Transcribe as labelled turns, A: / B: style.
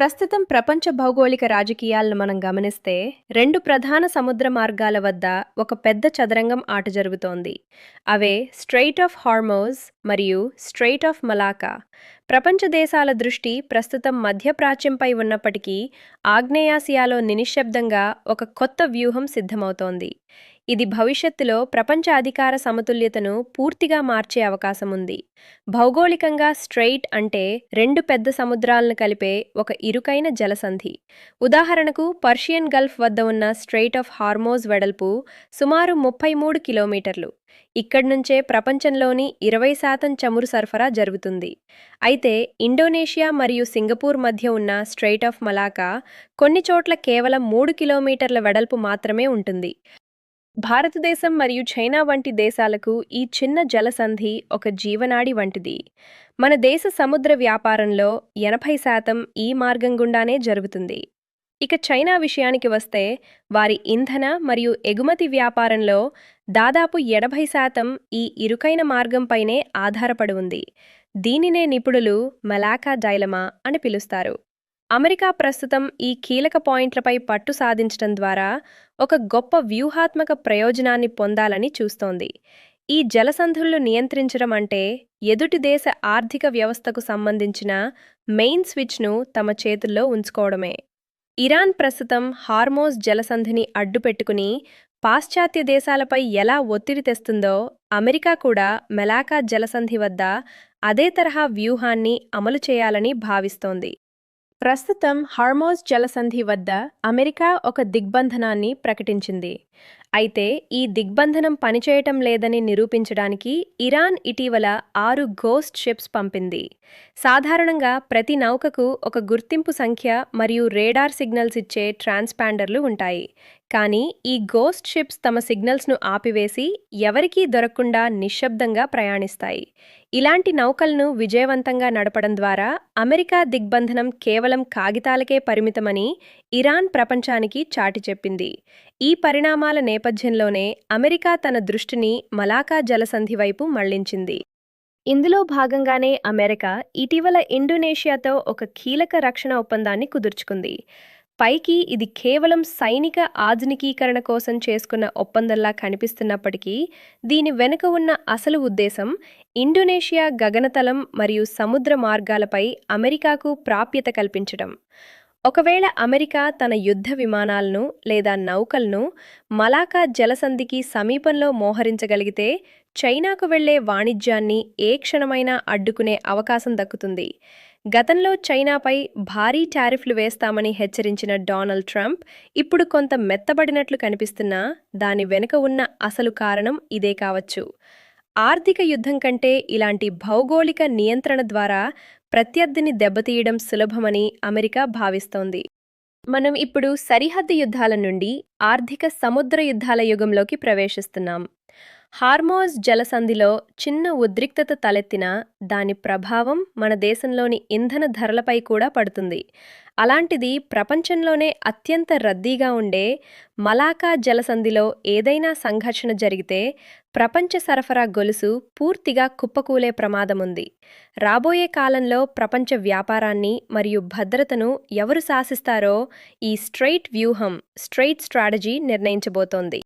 A: ప్రస్తుతం ప్రపంచ భౌగోళిక రాజకీయాలను మనం గమనిస్తే రెండు ప్రధాన సముద్ర మార్గాల వద్ద ఒక పెద్ద చదరంగం ఆట జరుగుతోంది. అవే స్ట్రెయిట్ ఆఫ్ హార్మోజ్ మరియు స్ట్రెయిట్ ఆఫ్ మలాకా. ప్రపంచ దేశాల దృష్టి ప్రస్తుతం మధ్యప్రాచ్యంపై ఉన్నప్పటికీ ఆగ్నేయాసియాలో నిశ్శబ్దంగా ఒక కొత్త వ్యూహం సిద్ధమవుతోంది. ఇది భవిష్యత్తులో ప్రపంచ అధికార సమతుల్యతను పూర్తిగా మార్చే అవకాశం ఉంది. భౌగోళికంగా స్ట్రెయిట్ అంటే రెండు పెద్ద సముద్రాలను కలిపే ఒక ఇరుకైన జలసంధి. ఉదాహరణకు పర్షియన్ గల్ఫ్ వద్ద ఉన్న స్ట్రెయిట్ ఆఫ్ హార్మోజ్ వెడల్పు సుమారు 33 కిలోమీటర్లు. ఇక్కడ్నుంచే ప్రపంచంలోని 20% చమురు సరఫరా జరుగుతుంది. అయితే ఇండోనేషియా మరియు సింగపూర్ మధ్య ఉన్న స్ట్రెయిట్ ఆఫ్ మలాకా కొన్ని చోట్ల కేవలం 3 కిలోమీటర్ల వెడల్పు మాత్రమే ఉంటుంది. భారతదేశం మరియు చైనా వంటి దేశాలకు ఈ చిన్న జలసంధి ఒక జీవనాడి వంటిది. మన దేశ సముద్ర వ్యాపారంలో 80% ఈ మార్గం గుండానే జరుగుతుంది. ఇక చైనా విషయానికి వస్తే వారి ఇంధన మరియు ఎగుమతి వ్యాపారంలో దాదాపు 70% ఈ ఇరుకైన మార్గంపైనే ఆధారపడి ఉంది. దీనినే నిపుణులు మలాకా డైలమా అని పిలుస్తారు. అమెరికా ప్రస్తుతం ఈ కీలక పాయింట్లపై పట్టు సాధించడం ద్వారా ఒక గొప్ప వ్యూహాత్మక ప్రయోజనాన్ని పొందాలని చూస్తోంది. ఈ జలసంధులను నియంత్రించడం అంటే ఎదుటి దేశ ఆర్థిక వ్యవస్థకు సంబంధించిన మెయిన్ స్విచ్ను తమ చేతుల్లో ఉంచుకోవడమే. ఇరాన్ ప్రస్తుతం హార్మోజ్ జలసంధిని అడ్డుపెట్టుకుని పాశ్చాత్య దేశాలపై ఎలా ఒత్తిడి తెస్తుందో అమెరికా కూడా మలాకా జలసంధి వద్ద అదే తరహా వ్యూహాన్ని అమలు చేయాలని భావిస్తోంది. ప్రస్తుతం హార్మోజ్ జలసంధి వద్ద అమెరికా ఒక దిగ్బంధనాన్ని ప్రకటించింది. అయితే ఈ దిగ్బంధనం పనిచేయటం లేదని నిరూపించడానికి ఇరాన్ ఇటీవల 6 గోస్ట్ షిప్స్ పంపింది. సాధారణంగా ప్రతి నౌకకు ఒక గుర్తింపు సంఖ్య మరియు రేడార్ సిగ్నల్స్ ఇచ్చే ట్రాన్స్పాండర్లు ఉంటాయి. కానీ ఈ గోస్ట్ షిప్స్ తమ సిగ్నల్స్ను ఆపివేసి ఎవరికీ దొరకకుండా నిశ్శబ్దంగా ప్రయాణిస్తాయి. ఇలాంటి నౌకలను విజయవంతంగా నడపడం ద్వారా అమెరికా దిగ్బంధనం కేవలం కాగితాలకే పరిమితమని ఇరాన్ ప్రపంచానికి చాటి చెప్పింది. ఈ పరిణామాల నేపథ్యంలోనే అమెరికా తన దృష్టిని మలాకా జలసంధి వైపు మళ్లించింది. ఇందులో భాగంగానే అమెరికా ఇటీవల ఇండోనేషియాతో ఒక కీలక రక్షణ ఒప్పందాన్ని కుదుర్చుకుంది. పైకి ఇది కేవలం సైనిక ఆధునికీకరణ కోసం చేసుకున్న ఒప్పందంలా కనిపిస్తున్నప్పటికీ దీని వెనుక ఉన్న అసలు ఉద్దేశం ఇండోనేషియా గగనతలం మరియు సముద్ర మార్గాలపై అమెరికాకు ప్రాప్యత కల్పించడం. ఒకవేళ అమెరికా తన యుద్ధ విమానాలను లేదా నౌకలను మలాకా జలసంధికి సమీపంలో మోహరించగలిగితే చైనాకు వెళ్లే వాణిజ్యాన్ని ఏ క్షణమైనా అడ్డుకునే అవకాశం దక్కుతుంది. గతంలో చైనాపై భారీ టారిఫ్లు వేస్తామని హెచ్చరించిన డొనాల్డ్ ట్రంప్ ఇప్పుడు కొంత మెత్తబడినట్లు కనిపిస్తున్నా దాని వెనుక ఉన్న అసలు కారణం ఇదే కావచ్చు. ఆర్థిక యుద్ధం కంటే ఇలాంటి భౌగోళిక నియంత్రణ ద్వారా ప్రత్యర్థిని దెబ్బతీయడం సులభమని అమెరికా భావిస్తోంది. మనం ఇప్పుడు సరిహద్దు యుద్ధాల నుండి ఆర్థిక సముద్ర యుద్ధాల యుగంలోకి ప్రవేశిస్తున్నాం. హార్మోజ్ జలసంధిలో చిన్న ఉద్రిక్తత తలెత్తినా దాని ప్రభావం మన దేశంలోని ఇంధన ధరలపై కూడా పడుతుంది. అలాంటిది ప్రపంచంలోనే అత్యంత రద్దీగా ఉండే మలాకా జలసంధిలో ఏదైనా సంఘర్షణ జరిగితే ప్రపంచ సరఫరా గొలుసు పూర్తిగా కుప్పకూలే ప్రమాదముంది. రాబోయే కాలంలో ప్రపంచ వ్యాపారాన్ని మరియు భద్రతను ఎవరు శాసిస్తారో ఈ స్ట్రెయిట్ వ్యూహం, స్ట్రెయిట్ స్ట్రాటజీ నిర్ణయించబోతోంది.